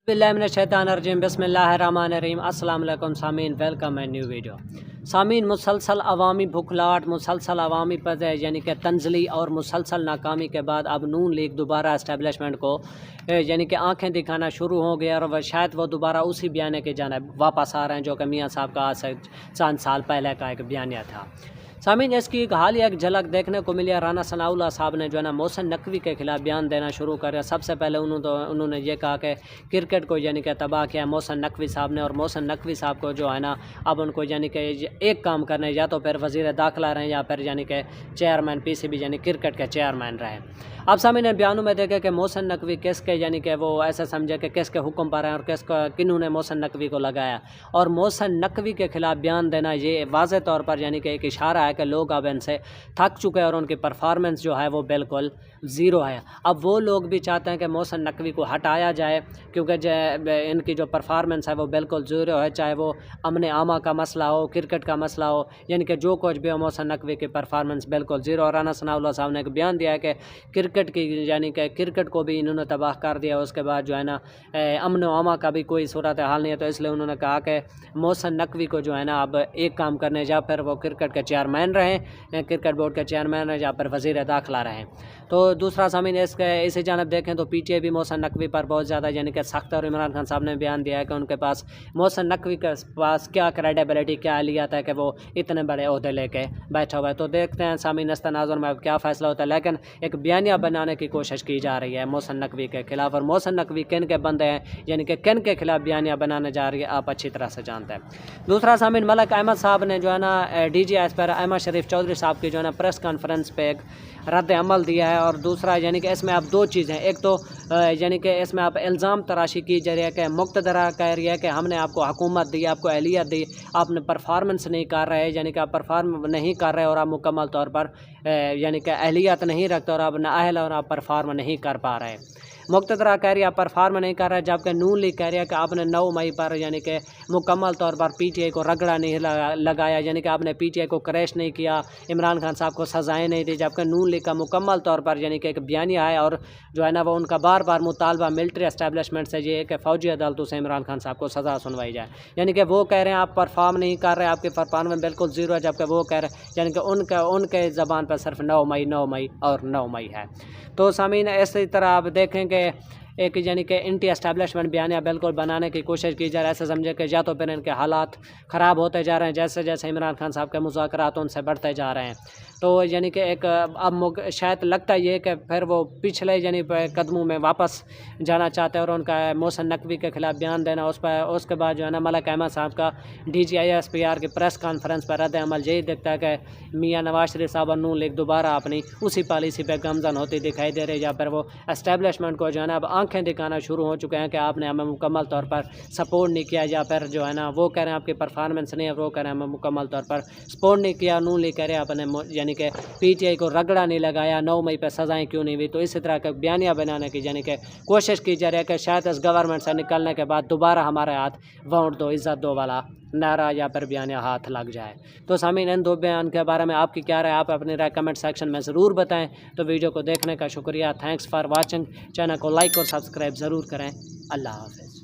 बिस्मिल्लाहिर्रहमानिर्रहीम बिस्मिल्लाहिर्रहमानिर्रहीम अस्सलाम वालेकुम सामीन, वेलकम ए न्यू वीडियो। सामीन, मुसलसल अवामी भुखलाहट, मुसलसल अवामी पज़ यानी कि तंजली और मुसलसल नाकामी के बाद अब नून लीग दोबारा इस्टेब्लिशमेंट को यानी कि आंखें दिखाना शुरू हो गया और वह शायद वो दोबारा उसी बयाने के जानिब वापस आ रहे हैं जो कि मियाँ साहब का आज से चंद साल पहले का एक बयानिया था। सामीन, इसकी एक हालिया एक झलक देखने को मिली। राना सनाउल्लाह साहब ने जो है ना मोहसिन नकवी के खिलाफ बयान देना शुरू कर। सबसे पहले उन्होंने ये कहा कि क्रिकेट को यानी कि तबाह किया मोहसिन नकवी साहब ने, और मोहसिन नकवी साहब को जो है ना अब उनको यानी कि एक काम करने, या तो फिर वज़ीर दाखिला रहें या फिर यानी कि चेयरमैन PCB यानी क्रिकेट के चेयरमैन रहें। अब सामीन ने बयानों में देखे कि मोहसिन नकवी किसके यानी कि वो ऐसा समझे कि किसके हुक्म पर हैं और किन्हों ने मोहसिन नकवी को लगाया, और मोहसिन नकवी के खिलाफ बयान देना ये वाज़े तौर पर यानी कि एक इशारा है कि लोग अब इनसे थक चुके हैं और उनकी परफॉर्मेंस जो है वो बिल्कुल ज़ीरो है। अब वो लोग भी चाहते हैं कि मोहसिन नकवी को हटाया जाए, क्योंकि इनकी जो परफॉर्मेंस है वो बिल्कुल ज़ीरो है, चाहे वो अमन आमा का मसला हो, क्रिकेट का मसला हो, यानी कि जो कुछ भी हो मोहसिन नकवी की परफॉर्मेंस बिल्कुल ज़ीरो। और राना सनाउल्लाह साहब ने एक बयान दिया है कि क्रिकेट की यानी कि क्रिकेट को भी इन्होंने तबाह कर दिया। उसके बाद जो है ना अमन आमा का भी कोई सूरत हाल नहीं है, तो इसलिए उन्होंने कहा कि मोहसिन नकवी को जो है ना अब एक काम करने, या फिर वो क्रिकेट के चेयरमैन रहें, क्रिकेट बोर्ड के चेयरमैन रहें, या फिर वज़ीर दाखिला रहें। तो दूसरा सामीन इसी जानब देखें तो PTA भी मोहसिन नकवी पर बहुत ज़्यादा यानी कि सख्त, और इमरान खान साहब ने बयान दिया है कि उनके पास मोहसिन नकवी के पास क्या क्रेडिबिलिटी, क्या अहलियत है कि वो इतने बड़े ओहदे लेके बैठा हुआ है। तो देखते हैं सामीन इस तनाज़ुर में अब क्या फ़ैसला होता है, लेकिन एक बयानिया बनाने की कोशिश की जा रही है मोहसिन नकवी के खिलाफ, और मोहसिन नकवी किन के बंदे हैं यानी कि किन के खिलाफ बयानिया बनाने जा रही है आप अच्छी तरह से जानते हैं। दूसरा सामीन, मलिक अहमद साहब ने जो है ना DGS पर अहमद शरीफ चौधरी साहब की जो है ना प्रेस कॉन्फ्रेंस पे एक रद्द अमल दिया है, और दूसरा यानी कि इसमें अब दो चीज़ें, एक तो यानी कि इसमें आप इल्ज़ाम तराशी की जा रही है कि मुक़्तदरा कह रही है कि हमने आपको हुकूमत दी, आपको अहलियत दी, आपने परफॉर्मेंस नहीं कर रहे, यानी कि आप परफॉर्म नहीं कर रहे और आप मुकम्मल तौर पर यानी कि अहलियत नहीं रखते और आप नाअहल और आप परफॉर्म नहीं कर पा रहे। मुक़्तदरा कह रही है आप परफॉर्म नहीं कर रहे, जबकि नून लीग कह रही है कि आपने 9 मई पर यानी कि मुकम्मल तौर पर PTA को रगड़ा नहीं लगाया, यानी कि आपने PTA को क्रैश नहीं किया, इमरान खान साहब को सज़ाएँ नहीं दी। जबकि नून लीग का मुकम्मल तौर पर यानी कि एक बयानिया है, और जो है ना वो उनका बार बार मुतालबा मिलिट्री एस्टेब्लिशमेंट से ये है कि फ़ौजी अदालतों से इमरान खान साहब को सज़ा सुनवाई जाए। यानी कि वो कह रहे हैं आप परफॉर्म नहीं कर रहे, आपकी परफॉर्मेंस बिल्कुल ज़ीरो है, जबकि वो कह रहे हैं यानी कि उनके ज़बान पर सिर्फ 9 मई 9 मई और 9 मई है। तो सामीन इसी तरह आप देखें कि एक यानी कि एंटी एस्टेब्लिशमेंट बयानिया बिल्कुल बनाने की कोशिश की जा रही है, ऐसे समझे कि या तो फिर इनके हालात ख़राब होते जा रहे हैं जैसे जैसे इमरान खान साहब के मुज़ाकरात उनसे बढ़ते जा रहे हैं। तो यानी कि एक अब शायद लगता है ये कि फिर वो पिछले यानी कदमों में वापस जाना चाहते हैं और उनका मोहसिन नकवी के खिलाफ बयान देना, उसके बाद जो है ना मलिक अहमद साहब का DGISPR की प्रेस कॉन्फ्रेंस पर रद्द अमल यही दिखता है कि मियाँ नवाज शरीफ साहब और नून लीग दोबारा अपनी उसी पॉलिसी पर गमजन होती दिखाई दे रही, या फिर वो एस्टेब्लिशमेंट को जो है ना अब आंखें दिखाना शुरू हो चुके हैं कि आपने हमें मुकम्मल तौर पर सपोर्ट नहीं किया, या फिर जो है ना वो कह रहे हैं आपकी परफॉर्मेंस नहीं है, वो कह रहे हैं हमें मुकम्मल तौर पर सपोर्ट नहीं किया। नून लीग कह रहे हैं आपने यानी कि PTA को रगड़ा नहीं लगाया, 9 मई पर सज़ाएँ क्यों नहीं हुई। तो इसी तरह का बयानिया बनाने की यानी कि कोशिश की जा रही है कि शायद इस गवर्नमेंट से निकलने के बाद दोबारा हमारे हाथ वोट दो इज़्ज़त दो वाला नारा या फिर बयानिया हाथ लग जाए। तो सामीन इन दो बयान के बारे में आपकी क्या राय, आप अपनी राय कमेंट सेक्शन में ज़रूर बताएं। तो वीडियो को देखने का शुक्रिया, थैंक्स फॉर वाचिंग। चैनल को लाइक और सब्सक्राइब ज़रूर करें। अल्लाह हाफ़िज़।